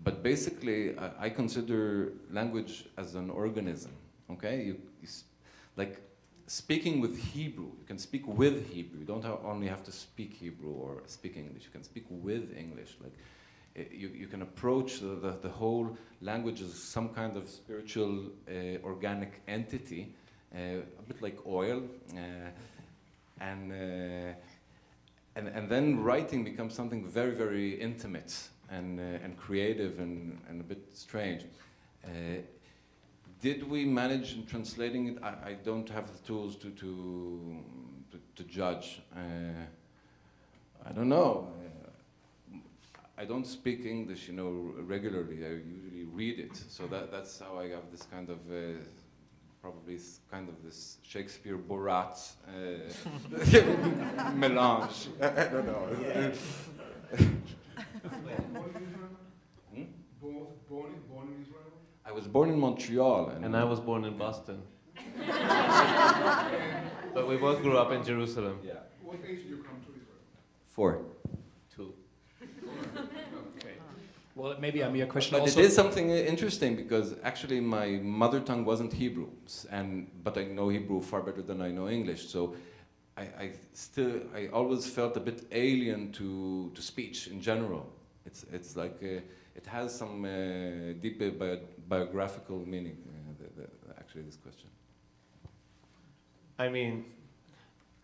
But basically, I consider language as an organism. Okay, like speaking with Hebrew, you can speak with Hebrew. You don't only have to speak Hebrew or speak English. You can speak with English. Like, you can approach the whole language as some kind of spiritual, organic entity, a bit like oil, and then writing becomes something very, very intimate and creative and a bit strange. Did we manage in translating it? I don't have the tools to judge. I don't know. I don't speak English, regularly. I usually read it, so that's how I have this kind of probably kind of this Shakespeare Borat melange. I don't know. Born in Israel? I was born in Montreal. And I was born in Boston. But we both grew up in Jerusalem. Yeah. What age did you come to Israel? 4. 2. Okay. Well, maybe Amir, a question But also. it is something interesting because actually my mother tongue wasn't Hebrew, but I know Hebrew far better than I know English. So I always felt a bit alien to speech in general. It's like it has some deep biographical meaning. Actually, this question. I mean,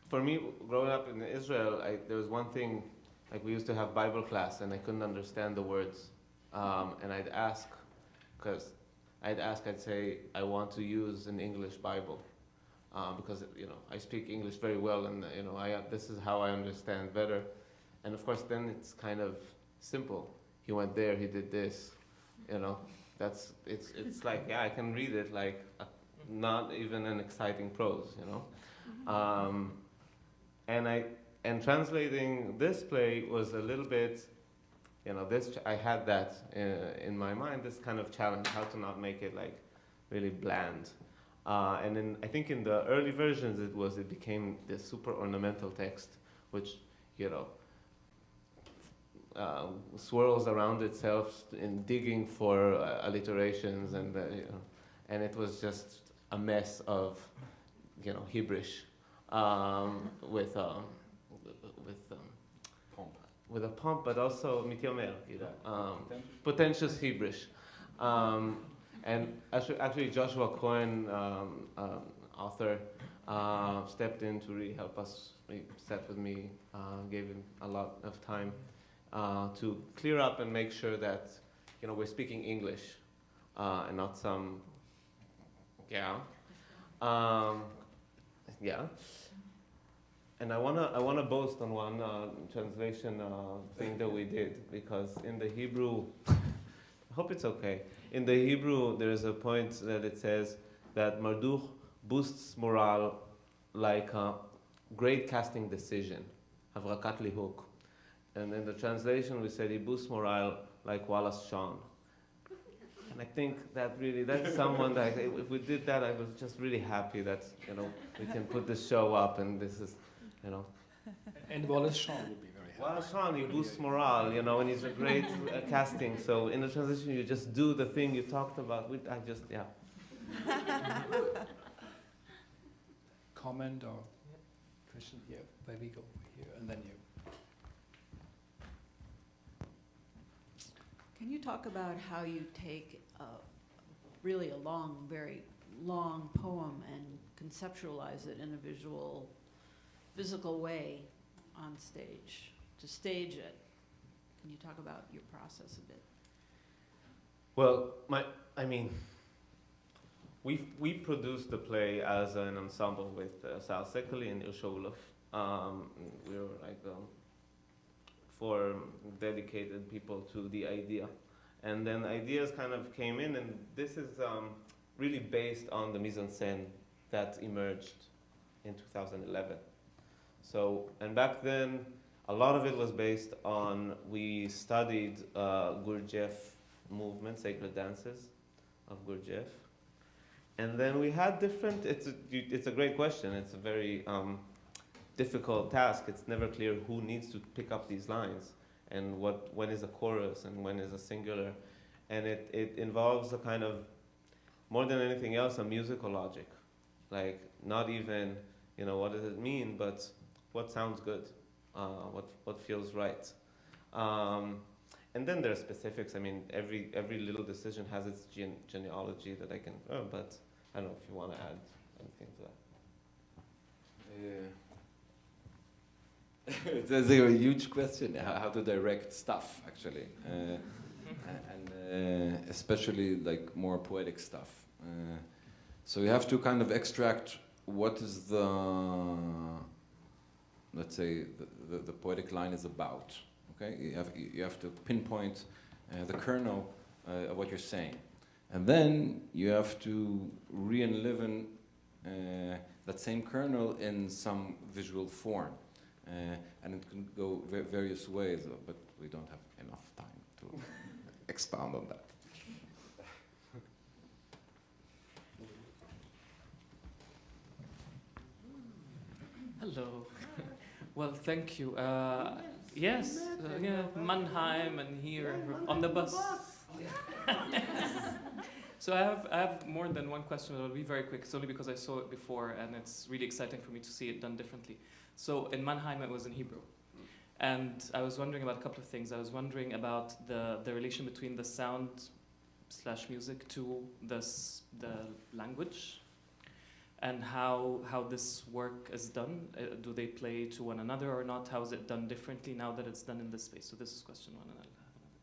for me, growing up in Israel, there was one thing, like we used to have Bible class and I couldn't understand the words. And I'd ask, I'd say, I want to use an English Bible. Because, I speak English very well and, this is how I understand better. And of course, then it's kind of simple. He went there, he did this, it's like, yeah, I can read it like not even an exciting prose, And translating this play was a little bit, I had that in my mind, this kind of challenge, how to not make it like really bland. And I think in the early versions it became this super ornamental text, which, swirls around itself in digging for alliterations and it was just a mess of, Hebrewish with a pomp, but also mityomer, pretentious Hebrewish. And actually Joshua Cohen, author, stepped in to really help us. He sat with me, gave him a lot of time to clear up and make sure that we're speaking English and not some And I wanna boast on one translation thing that we did, because in the Hebrew, I hope it's okay. In the Hebrew, there is a point that it says that Marduk boosts morale like a great casting decision, havrakat lihuk. And in the translation, we said he boosts morale like Wallace Shawn. And I think that's someone that, if we did that, I was just really happy that, we can put this show up and this is, And Wallace Shawn would be very happy. Wallace Shawn, he boosts morale, and he's a great casting. So in the translation, you just do the thing you talked about. Comment or question? Yeah, where we go here, and then you. Can you talk about how you take really a long, very long poem and conceptualize it in a physical way on stage, to stage it? Can you talk about your process a bit? Well, we produced the play as an ensemble with Sal Sekeli and Ilsha Uluf. We were like 4 dedicated people to the idea. And then ideas kind of came in, and this is really based on the mise-en-scène that emerged in 2011. So, and back then, a lot of it was based on, we studied Gurdjieff movement, sacred dances of Gurdjieff. And then we had different, it's a great question, it's a very difficult task. It's never clear who needs to pick up these lines and when is a chorus and when is a singular. And it involves a kind of, more than anything else, a musical logic. Like, not even, what does it mean, but what sounds good, what feels right. And then there are specifics. I mean, every little decision has its genealogy that I can, but I don't know if you want to add anything to that. It's a huge question, how to direct stuff, actually. And especially like more poetic stuff. So you have to kind of extract what is the, let's say, the poetic line is about. Okay, you have to pinpoint the kernel of what you're saying. And then you have to re-enliven that same kernel in some visual form. And it can go various ways, but we don't have enough time to expound on that. Hello. Well, thank you. Yes, yeah, Mannheim and here on the bus. So I have more than one question, but I'll be very quick. It's only because I saw it before, and it's really exciting for me to see it done differently. So in Mannheim, it was in Hebrew. And I was wondering about a couple of things. I was wondering about the relation between the sound / music to the language, and how this work is done. Do they play to one another or not? How is it done differently now that it's done in this space? So this is question one, and I'll have another.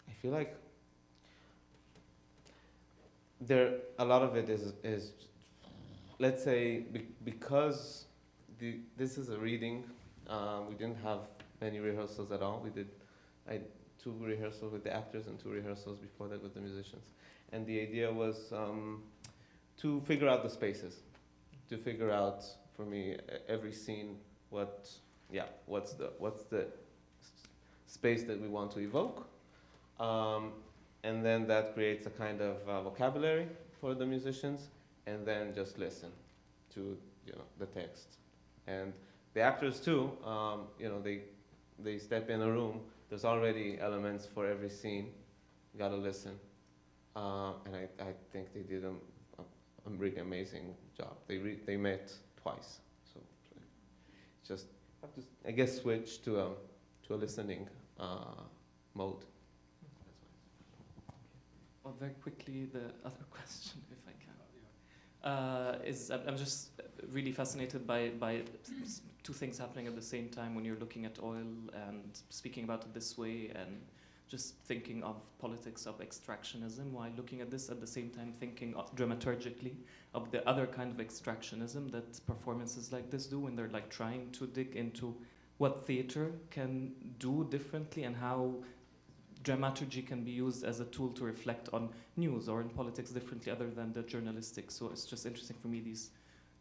I feel like a lot of it is let's say, because this is a reading, we didn't have many rehearsals at all. I had 2 rehearsals with the actors and 2 rehearsals before that with the musicians. And the idea was to figure out the spaces, to figure out, for me, every scene, what's the space that we want to evoke. And then that creates a kind of vocabulary for the musicians, and then just listen to the text. And the actors too, they step in a room, there's already elements for every scene, you gotta listen. And I think they did a really amazing job. They met twice, so just have to, I guess, switch to a listening mode. Well, very quickly, the other question, if I can, I'm just really fascinated by 2 things happening at the same time when you're looking at oil and speaking about it this way, and just thinking of politics of extractionism while looking at this at the same time, thinking dramaturgically of the other kind of extractionism that performances like this do when they're like trying to dig into what theater can do differently and how dramaturgy can be used as a tool to reflect on news or in politics differently other than the journalistic. So it's just interesting for me, these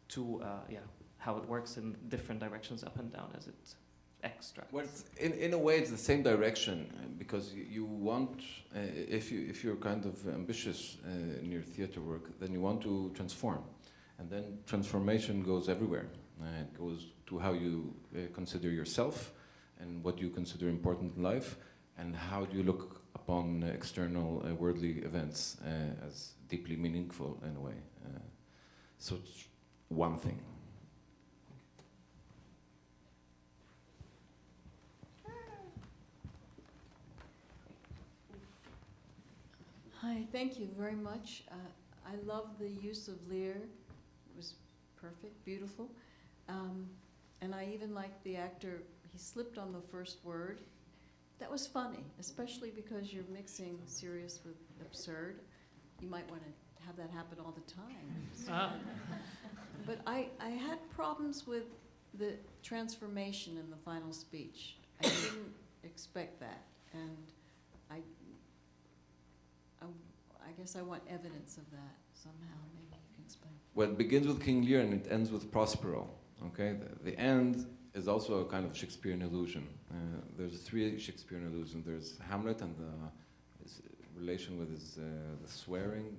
2, how it works in different directions up and down as it extracts. Well, in a way, it's the same direction, because you want, if you're kind of ambitious in your theater work, then you want to transform. And then transformation goes everywhere. It goes to how you consider yourself and what you consider important in life, and how do you look upon external worldly events as deeply meaningful in a way. So it's one thing. Hi, thank you very much. I love the use of Lear. It was perfect, beautiful. And I even liked the actor, he slipped on the first word. That was funny, especially because you're mixing serious with absurd. You might want to have that happen all the time. But I had problems with the transformation in the final speech. I didn't expect that, and I guess I want evidence of that somehow. Maybe you can explain. Well, it begins with King Lear and it ends with Prospero. Okay, the end is also a kind of Shakespearean illusion. There's 3 Shakespearean illusions. There's Hamlet and his relation with his the swearing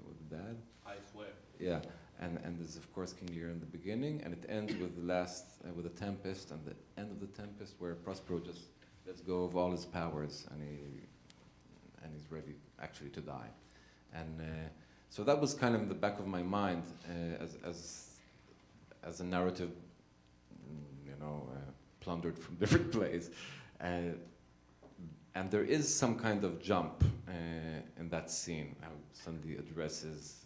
with the dad. I swear. Yeah, and there's of course King Lear in the beginning, and it ends with the last with the Tempest, and the end of the Tempest where Prospero just lets go of all his powers and he's ready actually to die, and so that was kind of in the back of my mind as a narrative, plundered from different plays. And there is some kind of jump in that scene, how somebody addresses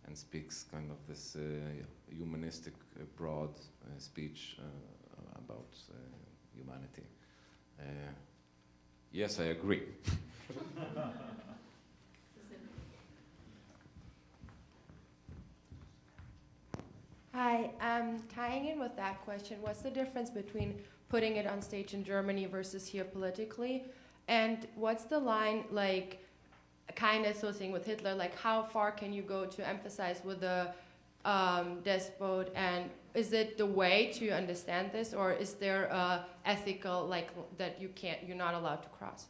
and speaks kind of this humanistic, broad speech about humanity. Yes, I agree. Hi, tying in with that question, what's the difference between putting it on stage in Germany versus here politically? And what's the line, like, kind of associating with Hitler, like how far can you go to emphasize with a despot, and is it the way to understand this, or is there a ethical, like, that you're not allowed to cross?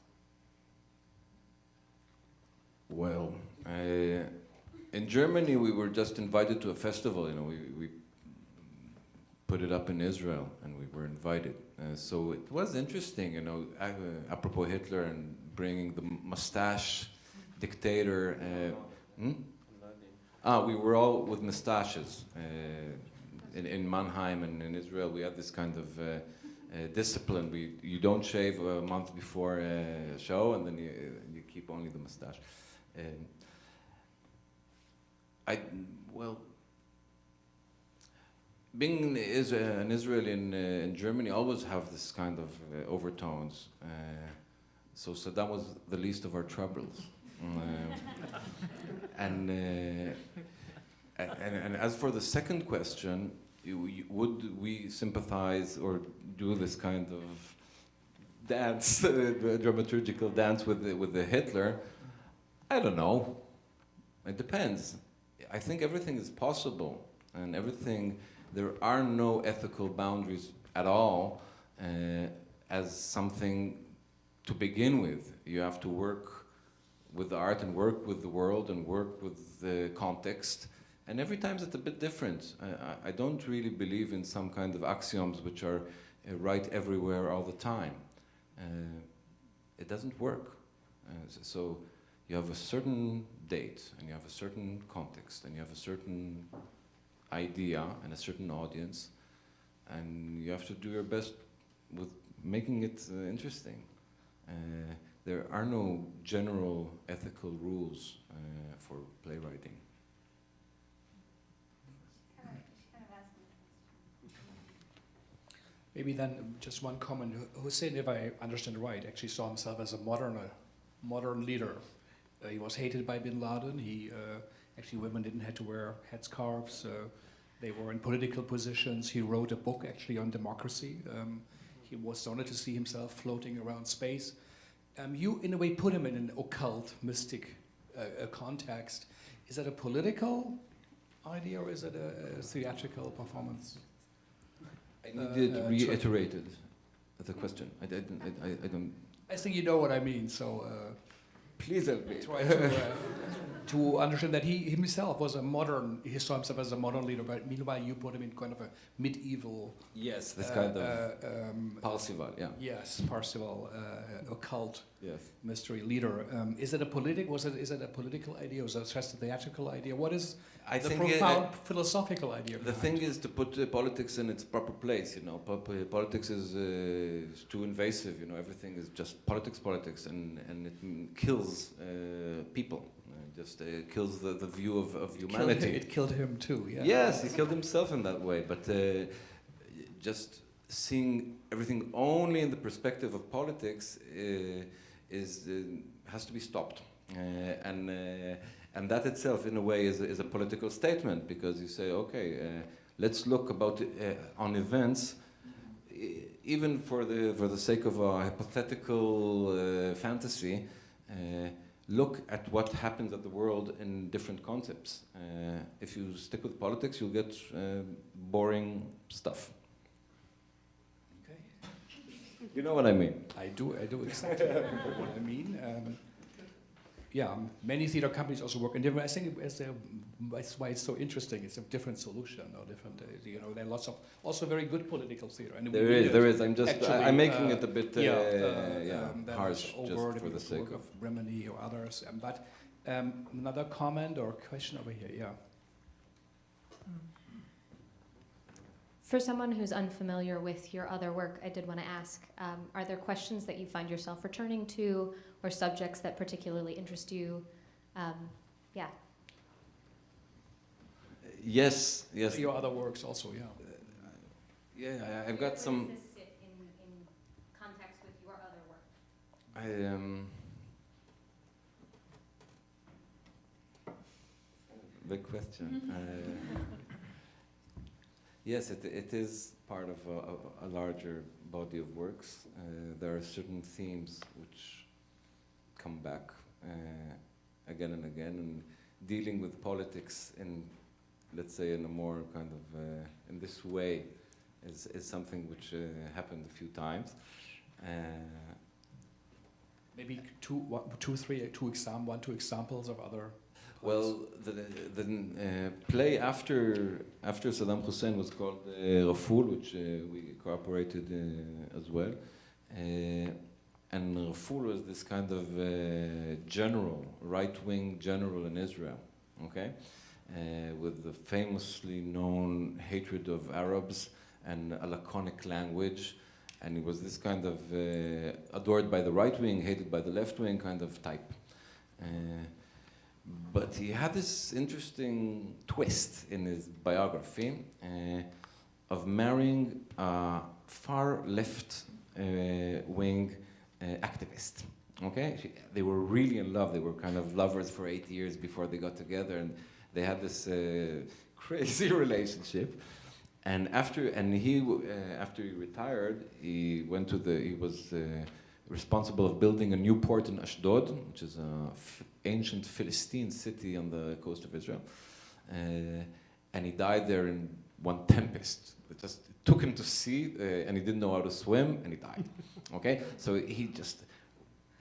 Well, in Germany, we were just invited to a festival. You know, we put it up in Israel, and we were invited. So it was interesting, you know, apropos Hitler and bringing the mustache dictator. We were all with mustaches in Mannheim and in Israel. We had this kind of discipline. You don't shave a month before a show, and then you keep only the mustache. Being an Israeli in Germany always have this kind of overtones. So Saddam was the least of our troubles. And as for the second question, would we sympathize or do this kind of dance, dramaturgical dance with the Hitler? I don't know. It depends. I think everything is possible, and there are no ethical boundaries at all as something to begin with. You have to work with the art and work with the world and work with the context, and every time it's a bit different. I don't really believe in some kind of axioms which are right everywhere all the time. It doesn't work. So you have a certain date, and you have a certain context, and you have a certain idea and a certain audience, and you have to do your best with making it interesting. There are no general ethical rules for playwriting. Maybe then just one comment. Hussein, if I understand right, actually saw himself as a modern leader. He was hated by bin Laden. Actually, women didn't have to wear headscarves. They were in political positions. He wrote a book actually on democracy. He was honored to see himself floating around space. You, in a way, put him in an occult, mystic context. Is that a political idea, or is it a theatrical performance? I needed reiterated the question. I don't. I think you know what I mean. So please help me. Try to understand that he himself was he saw himself as a modern leader, but meanwhile you put him in kind of a medieval. Yes, this kind of Parsival, yeah. Yes, Parsival, occult. Yes. Mystery leader. Is it a political idea, or is it just a theatrical idea? What is the profound philosophical idea? The thing is to put politics in its proper place. You know, politics is too invasive. You know, everything is just politics, and it kills people. Just kills the view of humanity. It killed him too. Yeah. Yes, he killed himself in that way. But just seeing everything only in the perspective of politics has to be stopped, and that itself, in a way, is a political statement, because you say, okay, let's look on events, even for the sake of a hypothetical fantasy. Look at what happens at the world in different concepts. If you stick with politics, you'll get boring stuff. Okay. You know what I mean? I do exactly know what I mean. Many theater companies also work in different. I think that's why it's so interesting. It's a different solution, or different. There are lots of also very good political theater. And there is. I'm making it a bit harsh, just for the sake of Remini or others. But another comment or question over here, yeah. For someone who's unfamiliar with your other work, I did want to ask, are there questions that you find yourself returning to, or subjects that particularly interest you? Yes. Your other works also, yeah, I've got some. Where does this sit in context with your other work? Big question. Yes, it is part of a larger body of works. There are certain themes which come back again and again, and dealing with politics in, let's say, in a more kind of, in this way, is something which happened a few times. Maybe two examples of other. Well, the play after Saddam Hussein was called Raful, which we cooperated as well. And Raful was this kind of general, right-wing general in Israel, okay? With the famously known hatred of Arabs and a laconic language. And he was this kind of adored by the right wing, hated by the left wing kind of type. But he had this interesting twist in his biography of marrying a far left wing activist. Okay, they were really in love. They were kind of lovers for 8 years before they got together, and they had this crazy relationship. And after he retired, he was responsible of building a new port in Ashdod, which is an ancient Philistine city on the coast of Israel. And he died there in one tempest. It took him to sea, and he didn't know how to swim, and he died. Okay, so he just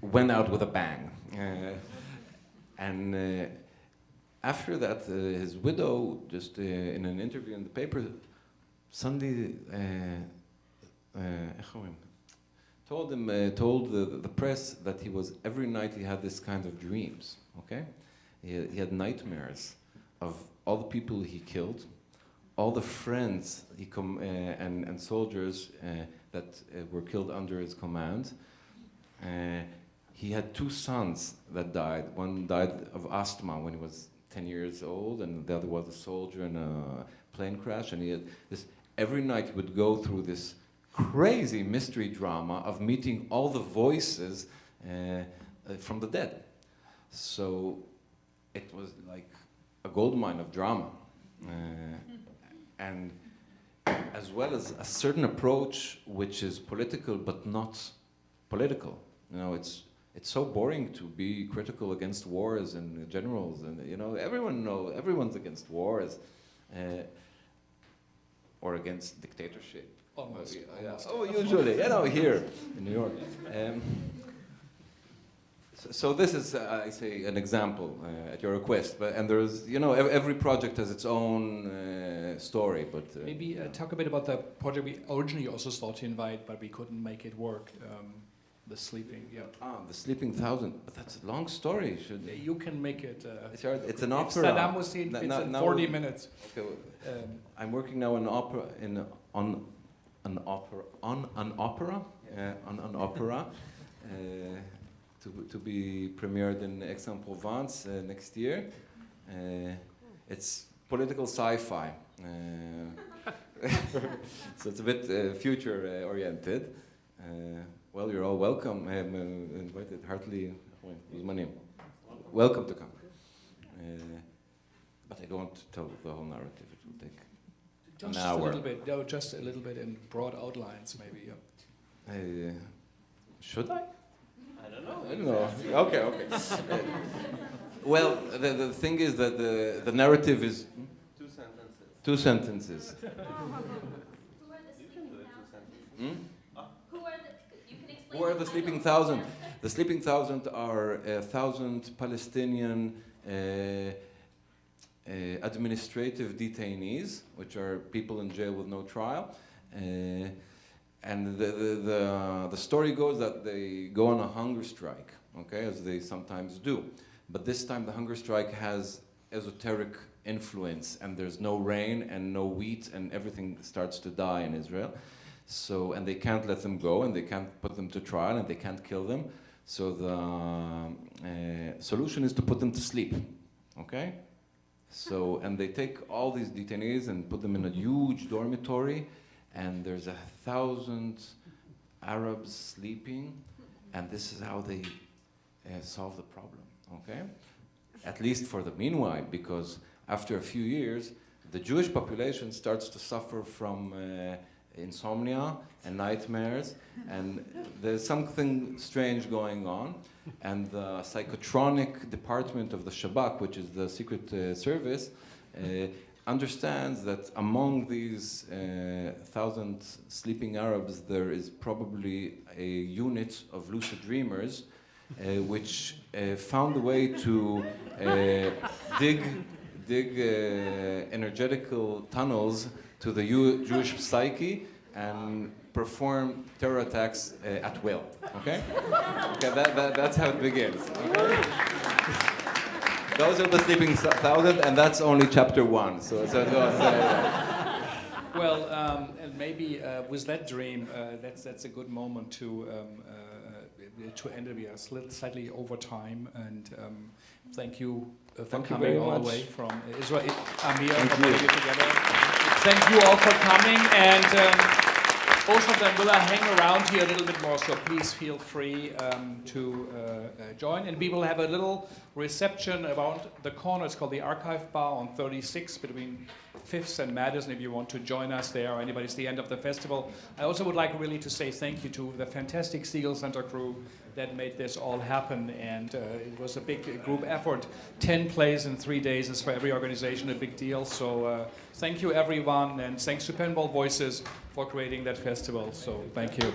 went out with a bang. After that, his widow, just in an interview in the paper, suddenly told the press that he was, every night he had this kind of dreams, okay? He had nightmares of all the people he killed, all the friends and soldiers that were killed under his command. He had 2 sons that died. One died of asthma when he was 10 years old, and the other was a soldier in a plane crash. And he had this, every night he would go through this crazy mystery drama of meeting all the voices from the dead. So it was like a goldmine of drama. And as well as a certain approach which is political but not political. You know, it's so boring to be critical against wars and generals, and you know, everyone's against wars or against dictatorship. Almost. Oh, usually, you know, here in New York. So this is, I say, an example at your request. And there's, you know, every project has its own story. But maybe talk a bit about the project we originally also thought to invite, but we couldn't make it work. The sleeping, yeah. The Sleeping Thousand. But that's a long story. You can make it. It's an opera. Saddam Hussein fits in 40 minutes. Okay, I'm working now on an opera to be premiered in Aix-en-Provence next year. It's political sci-fi, so it's a bit future-oriented. Well, you're all welcome. I'm invited heartily. Welcome to come. But I don't want to tell the whole narrative. It will take an hour. Just a little bit in broad outlines, maybe. Yeah. Should I? I don't know. I don't know. Okay. Well, the thing is that the narrative is 2 sentences. 2 sentences. Who are the Sleeping Thousand? The Sleeping Thousand are 1,000 Palestinian administrative detainees, which are people in jail with no trial. And the story goes that they go on a hunger strike, okay, as they sometimes do. But this time the hunger strike has esoteric influence, and there's no rain and no wheat, and everything starts to die in Israel. So, and they can't let them go, and they can't put them to trial, and they can't kill them. So the solution is to put them to sleep, okay? So, and they take all these detainees and put them in a huge dormitory, and there's 1,000 Arabs sleeping, and this is how they solve the problem, okay? At least for the meanwhile, because after a few years, the Jewish population starts to suffer from insomnia and nightmares, and there's something strange going on. And the psychotronic department of the Shabak, which is the secret service, understands that among these 1,000 sleeping Arabs, there is probably a unit of lucid dreamers which found a way to dig energetical tunnels to the Jewish psyche and perform terror attacks at will. Okay? Okay, that's how it begins. Okay? Those are the sleeping 1,000, and that's only chapter 1. So it goes. Well, and maybe with that dream, that's a good moment to end it. We are slightly over time, and thank you for coming all the way from Israel. Amir, for putting it together. Thank you all for coming, and both of them will hang around here a little bit more, so please feel free to join. And we will have a little reception around the corner. It's called the Archive Bar on 36 between 5th and Madison, if you want to join us there, or anybody. It's the end of the festival. I also would like really to say thank you to the fantastic Siegel Center crew that made this all happen, and it was a big group effort. 10 plays in 3 days is for every organization a big deal, so thank you everyone, and thanks to Penball Voices for creating that festival, so thank you.